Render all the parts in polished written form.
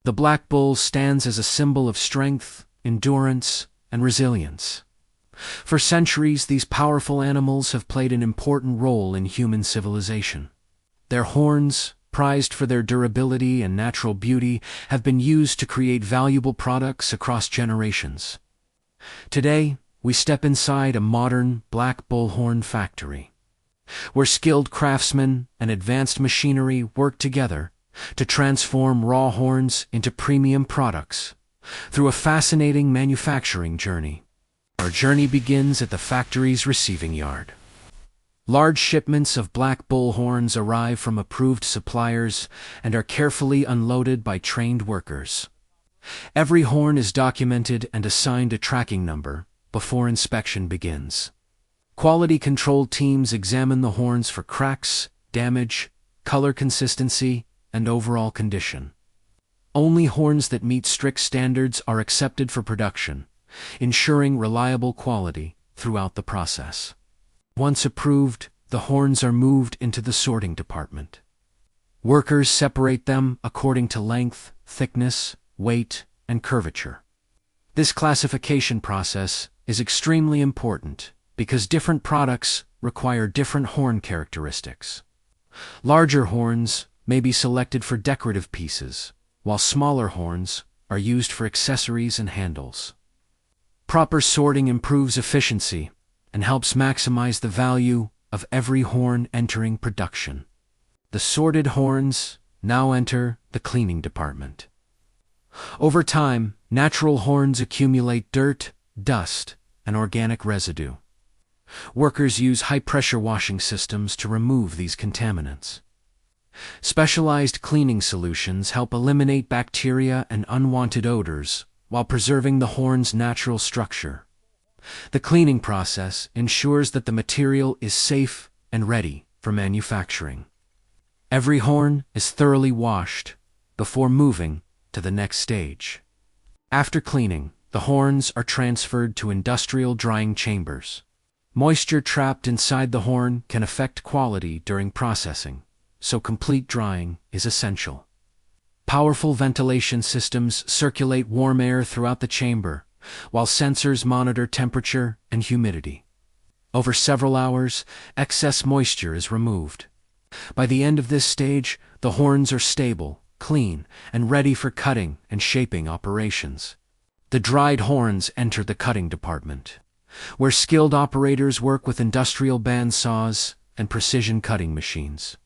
The black bull stands as a symbol of strength, endurance, and resilience. For centuries, these powerful animals have played an important role in human civilization. Their horns, prized for their durability and natural beauty, have been used to create valuable products across generations. Today, we step inside a modern black bull horn factory, where skilled craftsmen and advanced machinery work together to transform raw horns into premium products through a fascinating manufacturing journey. Our journey begins at the factory's receiving yard. Large shipments of black bull horns arrive from approved suppliers and are carefully unloaded by trained workers. Every horn is documented and assigned a tracking number before inspection begins. Quality control teams examine the horns for cracks, damage, color consistency, and overall condition. Only horns that meet strict standards are accepted for production, ensuring reliable quality throughout the process. Once approved, the horns are moved into the sorting department. Workers separate them according to length, thickness, weight, and curvature. This classification process is extremely important because different products require different horn characteristics. Larger horns may be selected for decorative pieces, while smaller horns are used for accessories and handles. Proper sorting improves efficiency and helps maximize the value of every horn entering production. The sorted horns now enter the cleaning department. Over time, natural horns accumulate dirt, dust, and organic residue. Workers use high-pressure washing systems to remove these contaminants. Specialized cleaning solutions help eliminate bacteria and unwanted odors while preserving the horn's natural structure. The cleaning process ensures that the material is safe and ready for manufacturing. Every horn is thoroughly washed before moving to the next stage. After cleaning, the horns are transferred to industrial drying chambers. Moisture trapped inside the horn can affect quality during processing, so complete drying is essential. Powerful ventilation systems circulate warm air throughout the chamber, while sensors monitor temperature and humidity. Over several hours, excess moisture is removed. By the end of this stage, the horns are stable, clean, and ready for cutting and shaping operations. The dried horns enter the cutting department, where skilled operators work with industrial bandsaws and precision cutting machines.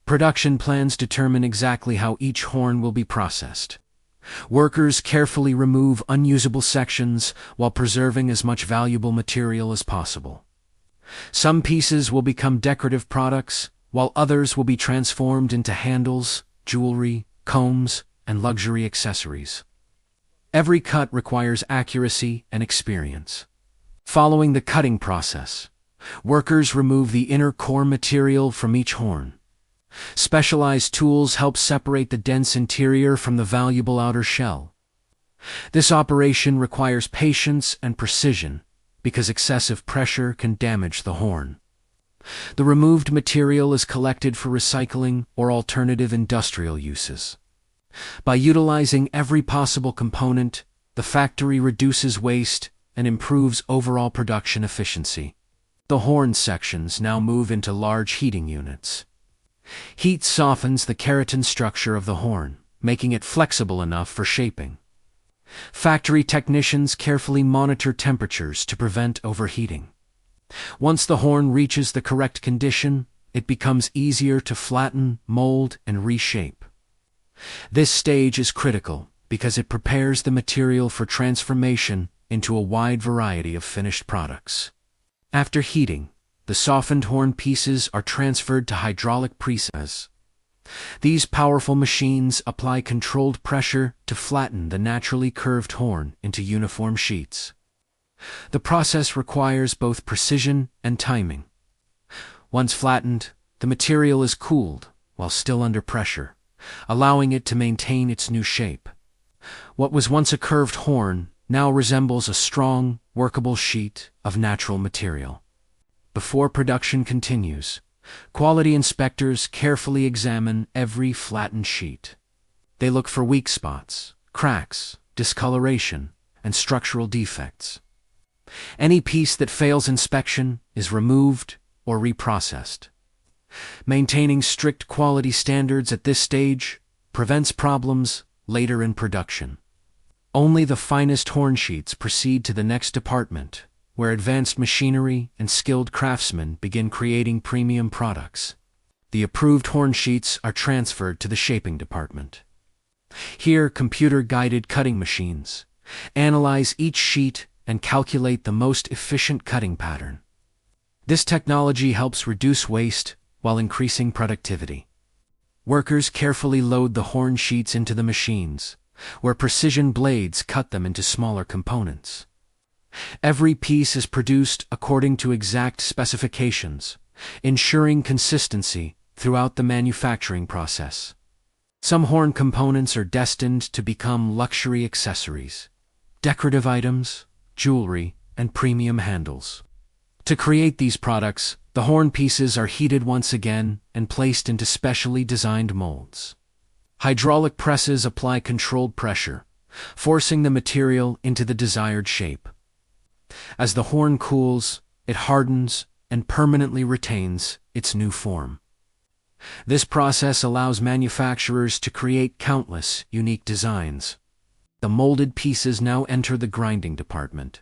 Production plans determine exactly how each horn will be processed. Workers carefully remove unusable sections while preserving as much valuable material as possible. Some pieces will become decorative products, while others will be transformed into handles, jewelry, combs, and luxury accessories. Every cut requires accuracy and experience. Following the cutting process, workers remove the inner core material from each horn. Specialized tools help separate the dense interior from the valuable outer shell. This operation requires patience and precision because excessive pressure can damage the horn. The removed material is collected for recycling or alternative industrial uses. By utilizing every possible component, the factory reduces waste and improves overall production efficiency. The horn sections now move into large heating units. Heat softens the keratin structure of the horn, making it flexible enough for shaping. Factory technicians carefully monitor temperatures to prevent overheating. Once the horn reaches the correct condition, it becomes easier to flatten, mold, and reshape. This stage is critical because it prepares the material for transformation into a wide variety of finished products. After heating, the softened horn pieces are transferred to hydraulic presses. These powerful machines apply controlled pressure to flatten the naturally curved horn into uniform sheets. The process requires both precision and timing. Once flattened, the material is cooled while still under pressure, allowing it to maintain its new shape. What was once a curved horn now resembles a strong, workable sheet of natural material. Before production continues, quality inspectors carefully examine every flattened sheet. They look for weak spots, cracks, discoloration, and structural defects. Any piece that fails inspection is removed or reprocessed. Maintaining strict quality standards at this stage prevents problems later in production. Only the finest horn sheets proceed to the next department, where advanced machinery and skilled craftsmen begin creating premium products. The approved horn sheets are transferred to the shaping department. Here, computer-guided cutting machines analyze each sheet and calculate the most efficient cutting pattern. This technology helps reduce waste while increasing productivity. Workers carefully load the horn sheets into the machines, where precision blades cut them into smaller components. Every piece is produced according to exact specifications, ensuring consistency throughout the manufacturing process. Some horn components are destined to become luxury accessories, decorative items, jewelry, and premium handles. To create these products, the horn pieces are heated once again and placed into specially designed molds. Hydraulic presses apply controlled pressure, forcing the material into the desired shape. As the horn cools, it hardens and permanently retains its new form. This process allows manufacturers to create countless unique designs. The molded pieces now enter the grinding department.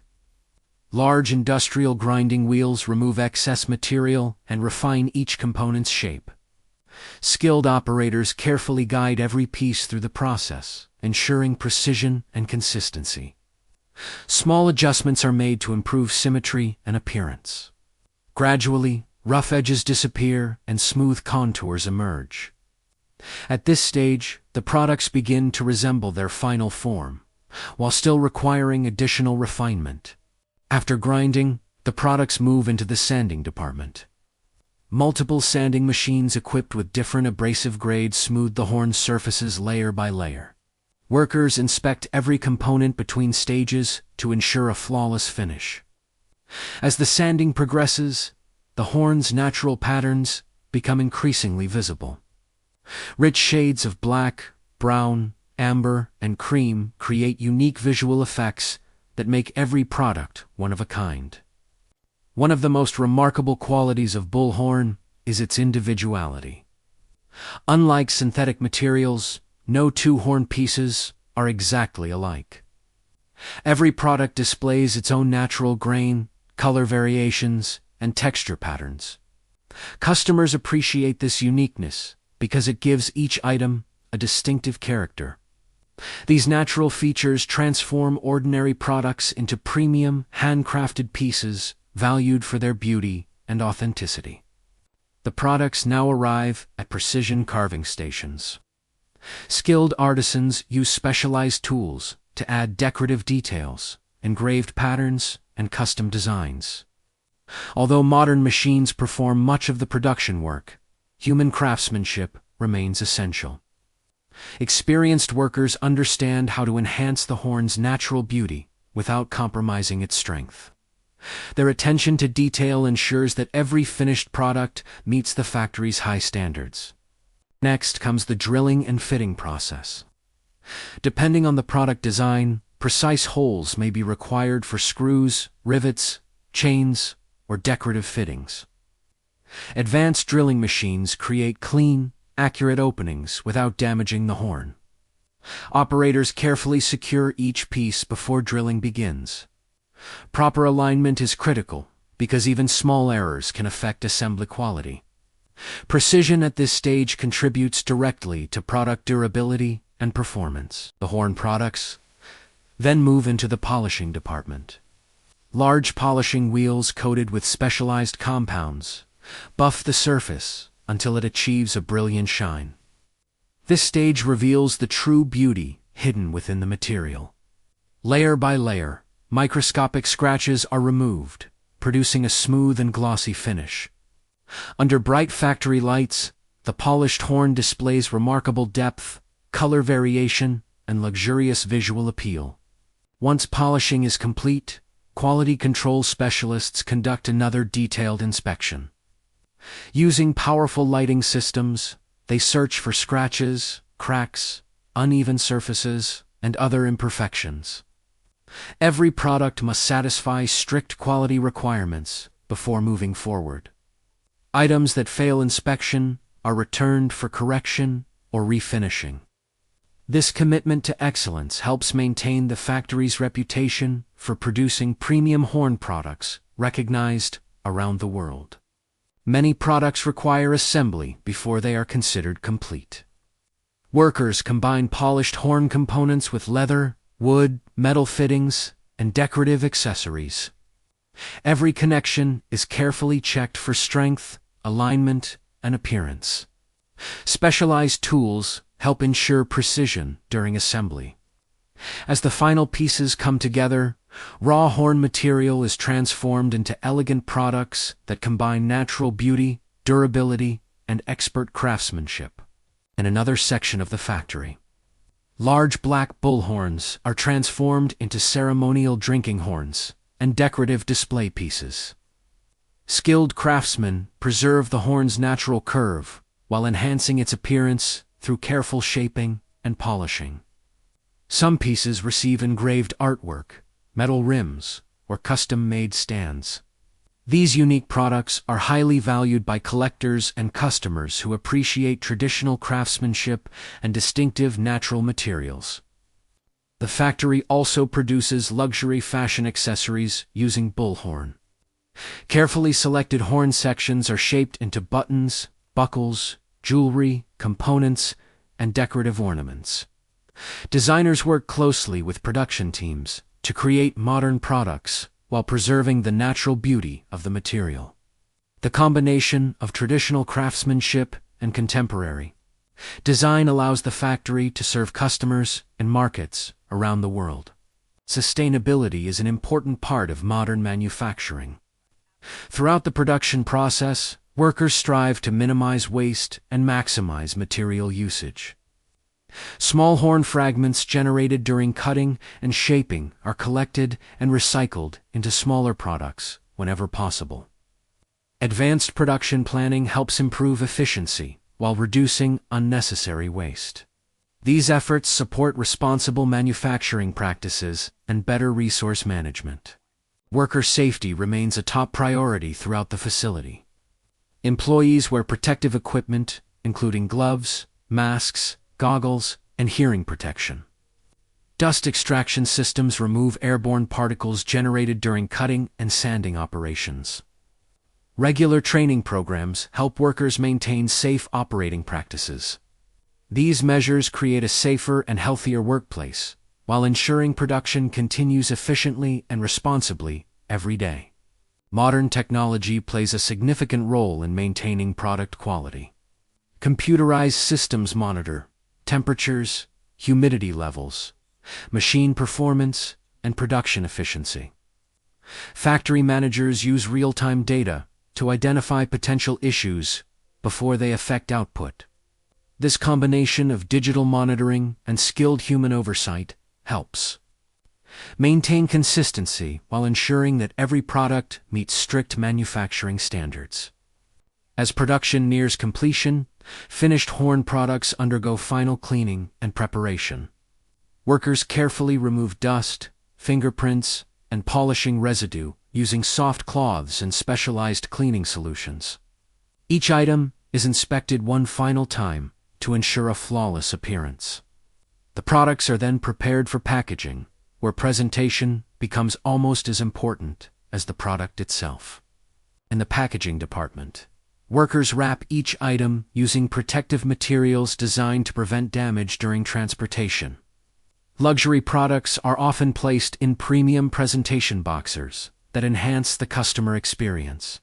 Large industrial grinding wheels remove excess material and refine each component's shape. Skilled operators carefully guide every piece through the process, ensuring precision and consistency. Small adjustments are made to improve symmetry and appearance. Gradually, rough edges disappear and smooth contours emerge. At this stage, the products begin to resemble their final form, while still requiring additional refinement. After grinding, the products move into the sanding department. Multiple sanding machines equipped with different abrasive grades smooth the horn surfaces layer by layer. Workers inspect every component between stages to ensure a flawless finish. As the sanding progresses, the horn's natural patterns become increasingly visible. Rich shades of black, brown, amber, and cream create unique visual effects that make every product one of a kind. One of the most remarkable qualities of bullhorn is its individuality. Unlike synthetic materials, no two horn pieces are exactly alike. Every product displays its own natural grain, color variations, and texture patterns. Customers appreciate this uniqueness because it gives each item a distinctive character. These natural features transform ordinary products into premium, handcrafted pieces valued for their beauty and authenticity. The products now arrive at precision carving stations. Skilled artisans use specialized tools to add decorative details, engraved patterns, and custom designs. Although modern machines perform much of the production work, human craftsmanship remains essential. Experienced workers understand how to enhance the horn's natural beauty without compromising its strength. Their attention to detail ensures that every finished product meets the factory's high standards. Next comes the drilling and fitting process. Depending on the product design, precise holes may be required for screws, rivets, chains, or decorative fittings. Advanced drilling machines create clean, accurate openings without damaging the horn. Operators carefully secure each piece before drilling begins. Proper alignment is critical because even small errors can affect assembly quality. Precision at this stage contributes directly to product durability and performance. The horn products then move into the polishing department. Large polishing wheels coated with specialized compounds buff the surface until it achieves a brilliant shine. This stage reveals the true beauty hidden within the material. Layer by layer, microscopic scratches are removed, producing a smooth and glossy finish. Under bright factory lights, the polished horn displays remarkable depth, color variation, and luxurious visual appeal. Once polishing is complete, quality control specialists conduct another detailed inspection. Using powerful lighting systems, they search for scratches, cracks, uneven surfaces, and other imperfections. Every product must satisfy strict quality requirements before moving forward. Items that fail inspection are returned for correction or refinishing. This commitment to excellence helps maintain the factory's reputation for producing premium horn products recognized around the world. Many products require assembly before they are considered complete. Workers combine polished horn components with leather, wood, metal fittings, and decorative accessories. Every connection is carefully checked for strength, alignment, and appearance. Specialized tools help ensure precision during assembly. As the final pieces come together, raw horn material is transformed into elegant products that combine natural beauty, durability, and expert craftsmanship. In another section of the factory, large black bullhorns are transformed into ceremonial drinking horns and decorative display pieces. Skilled craftsmen preserve the horn's natural curve while enhancing its appearance through careful shaping and polishing. Some pieces receive engraved artwork, metal rims, or custom-made stands. These unique products are highly valued by collectors and customers who appreciate traditional craftsmanship and distinctive natural materials. The factory also produces luxury fashion accessories using bullhorn. Carefully selected horn sections are shaped into buttons, buckles, jewelry, components, and decorative ornaments. Designers work closely with production teams to create modern products while preserving the natural beauty of the material. The combination of traditional craftsmanship and contemporary design allows the factory to serve customers and markets around the world. Sustainability is an important part of modern manufacturing. Throughout the production process, workers strive to minimize waste and maximize material usage. Small horn fragments generated during cutting and shaping are collected and recycled into smaller products whenever possible. Advanced production planning helps improve efficiency while reducing unnecessary waste. These efforts support responsible manufacturing practices and better resource management. Worker safety remains a top priority throughout the facility. Employees wear protective equipment, including gloves, masks, goggles, and hearing protection. Dust extraction systems remove airborne particles generated during cutting and sanding operations. Regular training programs help workers maintain safe operating practices. These measures create a safer and healthier workplace, while ensuring production continues efficiently and responsibly every day. Modern technology plays a significant role in maintaining product quality. Computerized systems monitor temperatures, humidity levels, machine performance, and production efficiency. Factory managers use real-time data to identify potential issues before they affect output. This combination of digital monitoring and skilled human oversight helps maintain consistency while ensuring that every product meets strict manufacturing standards. As production nears completion, finished horn products undergo final cleaning and preparation. Workers carefully remove dust, fingerprints, and polishing residue using soft cloths and specialized cleaning solutions. Each item is inspected one final time to ensure a flawless appearance. The products are then prepared for packaging, where presentation becomes almost as important as the product itself. In the packaging department, workers wrap each item using protective materials designed to prevent damage during transportation. Luxury products are often placed in premium presentation boxes that enhance the customer experience.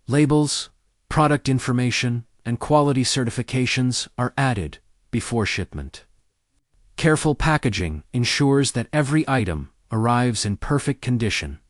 Labels, product information, and quality certifications are added before shipment. Careful packaging ensures that every item arrives in perfect condition